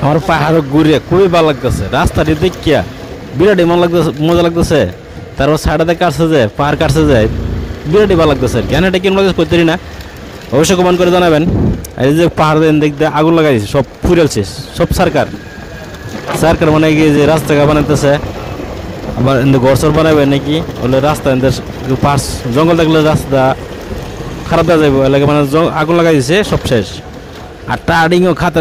আমার পাহাড় ঘুরে খুবই ভালো লাগতেছে, রাস্তাটি দেখিয়া বিরাটই মজা লাগতেছে। তারপর সাইডে কাটছে যে পাহাড় কাটছে যে বিরাটই ভালো লাগতেছে। কেন এটা কেমন লাগছে করতে না, অবশ্যই কমেন্ট করে জানাবেন। এই যে পাহাড় দেখতে আগুন লাগাই দিচ্ছে, সব ফুরেছে, সব সরকার মানে কি যে রাস্তাঘাট বানাইতেছে, আবার ঘর সর বানাবে নাকি বলে রাস্তা পাশ জঙ্গল থাকলে রাস্তা খারাপ হয়ে যাবে, এলাকা মানে আগুন লাগাই দিচ্ছে, সব শেষ। আর টার্ডিংও খাতা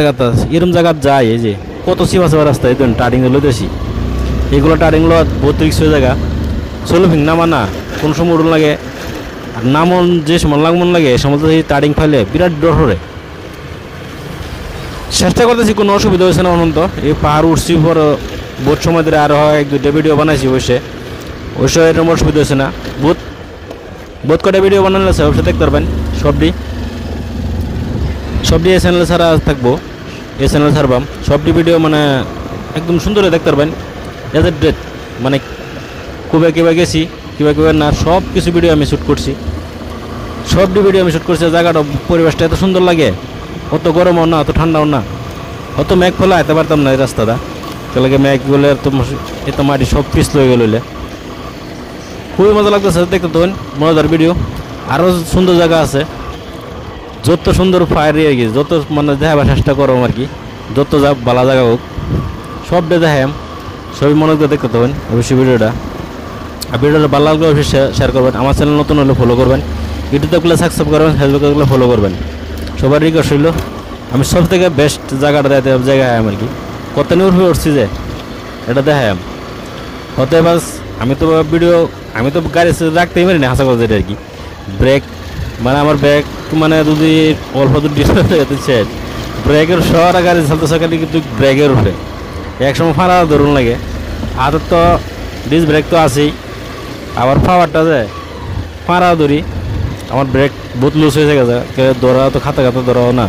এরকম জায়গা যায়, এই যে কত চিপা চিপা রাস্তা, এই টার্ডিং লইতেছি, এগুলো টার্ডিং লো বহুত রিক্স হয়ে জায়গা, চলো ভিং নামা না কোন সময় উড়ন লাগে, আর নামন যে সময় লাগমন লাগে এ সময় তো এই টার্ডিং ফাইলে বিরাট ডর হরে। চেষ্টা করতেছি, কোনো অসুবিধা হয়েছে না অনন্ত। এই পাহাড় উঠছি পর বহুত সময় ধরে আরও এক দুইটা ভিডিও বানাইছি, অবশ্যই এরকম অসুবিধা হয়েছে না। বহুত কটা ভিডিও বানালে অবশ্যই দেখতে পারবেন, সবটি এই চ্যানেলে ছাড়া থাকবো, এই চ্যানেলে ছাড়বাম সবটি ভিডিও মানে একদম সুন্দর দেখতে পারবেন। এজ এ ডেট মানে কিবা গেছি কিবা না, সব কিছু ভিডিও আমি শ্যুট করছি, সবটি ভিডিও আমি শ্যুট করছি। জায়গাটা পরিবেশটা এত সুন্দর লাগে, অত গরমও না অত ঠান্ডাও না, অত মেঘ ফেলা আইতে পারতাম না এই রাস্তাটা, তাহলে মেঘ গেলে এত মাটি সব পিস লয়ে গেলে খুবই মজা লাগতেছে দেখতে। তখন মজাদার ভিডিও, আরও সুন্দর জায়গা আছে, যত সুন্দর ফায়ার আর কি, যত মানে দেখাবার চেষ্টা করো আর কি, যত যা ভালো জায়গা হোক সবটা দেখাম, সবই মনে করে দেখতে পাবেন অবশ্যই ভিডিওটা। আর ভিডিওটা ভালো লাগলে অবশ্যই শেয়ার করবেন, আমার চ্যানেল নতুন হলে ফলো করবেন, ইউটিউবে সাবস্ক্রাইব করবেন, ফেসবুকে ফলো করবেন। সবার রিকোয়েস্ট হইল, আমি সব থেকে বেস্ট জায়গাটা জায়গায় আর কি, কত নিউর উঠছি যে এটা দেখাম হতে বাস। আমি তো গাড়ি রাখতেই পারি না, হাসা কথা আর কি। ব্রেক মানে আমার ব্রেক মানে যদি অল্প দূর ডিস্টেন্সে ব্রেকের শহর গাড়ি চালতে সকালে কিন্তু ব্রেকের উঠে একসময় ফাঁড়া ধরুন লাগে। হাতের তো ডিস ব্রেক তো আছেই, আবার পাওয়ারটা যায় ফাঁড়া ধরি, আমার ব্রেক বহুত লুজ হয়ে গেছে, ধরা তো খাতা ধরাও না,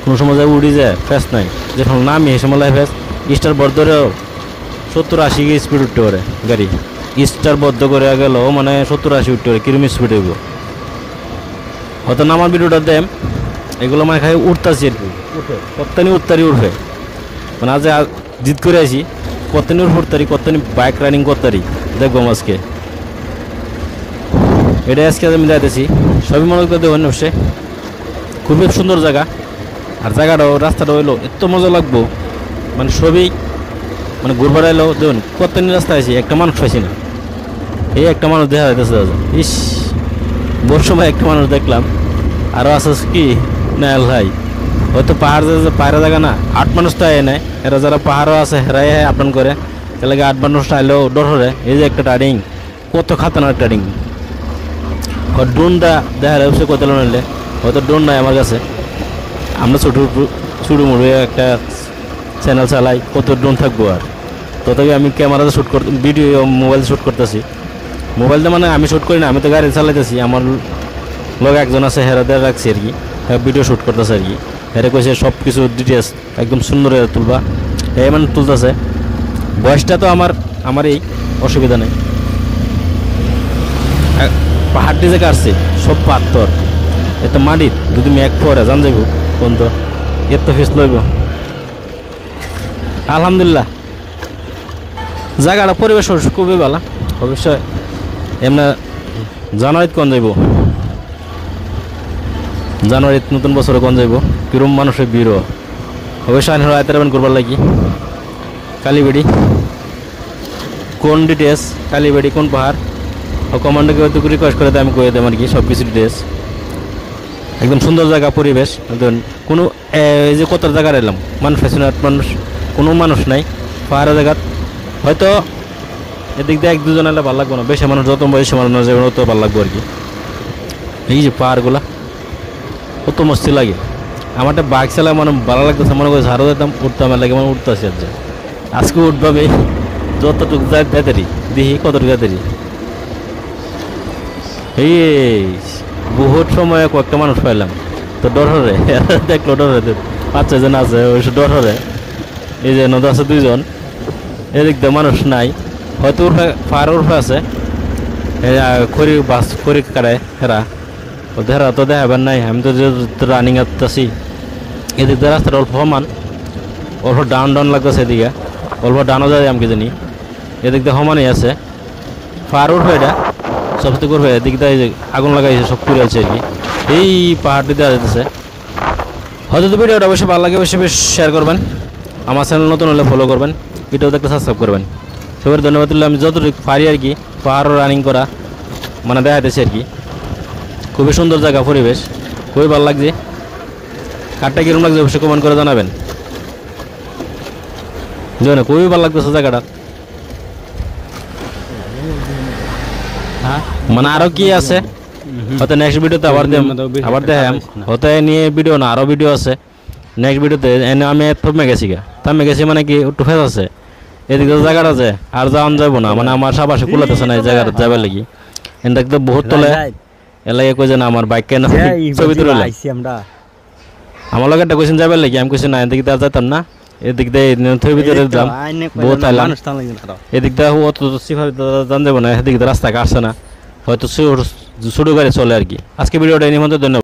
কোনো সময় যায় উড়ি যায়, ফেস নাই, যখন নামি এই সময় ফেস স্টার বদ্ধ ধরেও 70-80 স্পিড উঠতে পারে গাড়ি, স্টার বদ্ধ করে গেল মানে 70-80 উঠতে পারে, কিরম স্পিড এগুলো হয়তো নামার ভিডিওটা দেম, এগুলো মানে খাই উঠতেছি আর কি, উঠে কত্তানি উঠবে মানে আজ জিদ করে আসি, কত্তানি উঠতারি কত্তানি বাইক রাইডিং করতারি দেখবো আজকে, এটাই আজকে আমি যাইতেছি। সবই মনে করে দেবেন অবশ্যই, খুবই সুন্দর জায়গা। আর জায়গাটাও রাস্তাটা হইলো এত মজা লাগবো, মানে সবই মানে ঘুরবার এলো দেখুন কত্তানি রাস্তা আছি, একটা মানুষ পাইছি না, এই একটা মানুষ দেখা যাইতেছে। ইস বহু সময় একটা মানুষ দেখলাম, আরও আছে কি না ভাই, হয়তো পাহাড় জায়গা না, 8 মানুষ তো আয় নাই, এরা যারা পাহাড়ও আছে হেরাই আপন করে, তাহলে 8 মানুষটা আইলেও ডর হরে। এই যে একটা টার্ডিং, কত খাতানার টার্ডিং, ড্রোনটা দেখা যাচ্ছে কত নিলে, হয়তো ড্রোন নাই আমার কাছে, আমরা ছোটো মুড়ো একটা চ্যানেল চালাই, কত ড্রোন থাকবো আর, তথাপি আমি ক্যামেরাতে শ্যুট করতে ভিডিও মোবাইল শ্যুট করতেছি, মোবাইলটা মানে আমি শ্যুট করি না, আমি তো গাড়ি চালাইতেছি, আমার লোক একজন আছে হেরাতে রাখছি আর কি, ভিডিও শ্যুট করতেছে আর কি, হেরে কইছে সব কিছু ডিটেলস একদম সুন্দর তুলবা, এই মানে তুলতেছে। বয়সটা তো আমার এই অসুবিধা নেই, পাহাড়টি যে কাটছে সব পাথর, এত মাটির যদি মেঘ পরে জান যাইব কোন তো এত ফিস লইব। আলহামদুলিল্লাহ জায়গাটা পরিবেশ খুবই ভালো, অবশ্যই এমনি জানুয়ারিতে কোন যাইব, জানুয়ারিতে নতুন বছরে কোন যাইব, কিরম মানুষের ভিড়, অবশ্যই আইন আইতে পারবেন করবার লাগি। কালীবাড়ি কোন ডিটেলস, কালীবাড়ি কোন পাহাড় কমান্ডকে হয়তো রিকোয়েস্ট করে আমি কয়ে দেব আর কি, সব কিছু ডিটেলস একদম সুন্দর জায়গা পরিবেশ। কোনো এই যে কত জায়গা এলাম মানুষ মানুষ কোনো মানুষ নাই, পাহাড়ের জায়গা হয়তো এদিক দিয়ে 1-2 জন এলে ভালো লাগবে না, বেশি মানুষ যত বেশি মানুষ যাবে তত ভালো লাগবে আর কি। এই যে পাহাড়গুলা কত মস্তি লাগে, আমারটা বাইক চালা মানে ভালো লাগতেছে, মনে করে ঝাড়ও যেতাম উঠতাম লাগে, মানে উঠতেছি আর আজকে উঠবে যতটুকু যায় দেতারি দেখি কতটুকু দেতারি। এই বহুত সময় কয়েকটা মানুষ পাইলাম তো ডর হরে, দেখলো ডর হরে 5-6 জন আছে, ওই ডর হরে। এই যে নদী আছে 2 জন, এদিক দিয়ে মানুষ নাই, হয়তো উঠে পাহাড় উঠে আছে, খড়ি কাটায় হেরা, হেরা তো দেখাবার নাই, আমি তো রানিং আসতেছি, এদিক দিয়ে রাস্তাটা অল্প সমান, অল্প ডাউন ডাউন লাগতেছে এদিকে, অল্প ডাউনও যায় আমি কি জানি। এদিক দিয়ে সমানই আছে, পাহাড় উঠবে এটা সবথেকে করবে, এদিক দিয়ে আগুন লাগাইছে সব পুড়ে আছে আর কি। এই পাহাড়টি দেওয়া যেতেছে। হয়তো তো ভিডিওটা অবশ্যই ভালো লাগে, অবশ্যই বেশ শেয়ার করবেন, আমার চ্যানেল নতুন হলে ফলো করবেন, ভিডিও দেখতে সাবস্ক্রাইব করবেন। সবাই ধন্যবাদ দিলে আমি যতটুকু পারি আর কি পাহাড় রানিং করা মানে দেখাতেছি আর কি। খুবই সুন্দর জায়গা, পরিবেশ খুবই ভালো লাগছে। কারটা কীরকম লাগছে অবশ্যই কমেন্ট করে জানাবেন। জানো খুবই ভালো লাগতেছে জায়গাটা। মানে আরও কি আছে হয়তো নেক্সট ভিডিওতে আবার দেখাম, হয়তো নিয়ে ভিডিও না আরও ভিডিও আছে নেক্সট ভিডিওতে। এনে আমি থমে গেছি থামে গেছি মানে কি একটু ফেস আছে এদিকে জায়গাটা আছে আর যাওয়ান যাবো না, মানে আমার সাবাসে কুলাতেছে না এই জায়গাটা যাবার লাগি। এনটা তো বহুত তলে এলাকা কই যে না আমার বাইক কেন ছবি তুলে আমার লগে একটা কোয়েশ্চেন যাবার লাগি, আমি কইছি না এদিকে তো যেতাম না, এদিক দিয়ে ছবি ভিতরে যাম বহুত আইলাম, এদিক দিয়ে অত জান যাবো না, এদিক দিয়ে রাস্তা কাটছে না, হয়তো ছোটো গাড়ি চলে আর কি। আজকে ভিডিওটা এই নিয়ে ধন্যবাদ।